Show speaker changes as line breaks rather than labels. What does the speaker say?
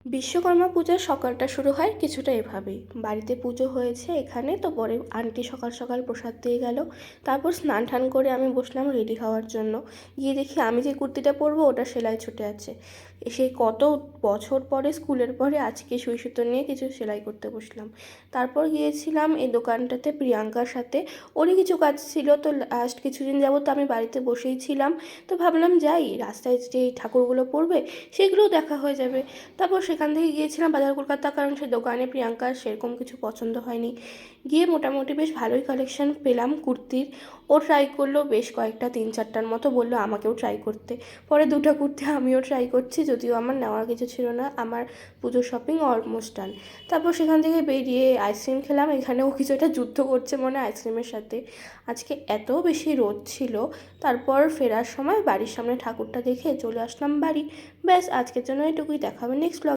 বিশ্বকর্মা পূজার সকালটা শুরু হয় কিছুটা এভাবেই। বাড়িতে পুজো হয়েছে এখানে, তো পরে আন্টি সকাল সকাল প্রসাদ দিয়ে গেল। তারপর স্নান টান করে আমি বসলাম রেডি হওয়ার জন্য। গিয়ে দেখি আমি যে কুর্তিটা পরবো ওটা সেলাই ছুটে আছে। সেই কত বছর পরে, স্কুলের পরে আজকে সুই সুতো নিয়ে কিছু সেলাই করতে বসলাম। তারপর গিয়েছিলাম এই দোকানটাতে প্রিয়াঙ্কার সাথে। ওরই কিছু কাজ ছিল, তো লাস্ট কিছুদিন যাবত আমি বাড়িতে বসেই ছিলাম। তো ভাবলাম যাই, রাস্তায় যে ঠাকুরগুলো পড়বে সেগুলোও দেখা হয়ে যাবে। তারপর সেখান থেকে গিয়েছিলাম বাজার কলকাতা, কারণ সেই দোকানে প্রিয়াঙ্কার সেরকম কিছু পছন্দ হয়নি। গিয়ে মোটামুটি বেশ ভালোই কালেকশন পেলাম কুর্তির। ও ট্রাই করলো বেশ কয়েকটা, 3-4টার মতো, বললো আমাকেও ট্রাই করতে। পরে দুটো কুর্তি আমিও ট্রাই করছি, যদিও আমার নেওয়ার কিছু ছিল না, আমার পুজোর শপিং অলমোস্ট ডান। তারপর সেখান থেকে বেরিয়ে আইসক্রিম খেলাম। এখানেও কিছু একটা যুদ্ধ করছে মনে হয় আইসক্রিমের সাথে। আজকে এত বেশি রোদ ছিল। তারপর ফেরার সময় বাড়ির সামনে ঠাকুরটা দেখে চলে আসলাম বাড়ি। ব্যাস, আজকের জন্য এটুকুই। দেখা হবে নেক্সট ব্লগে।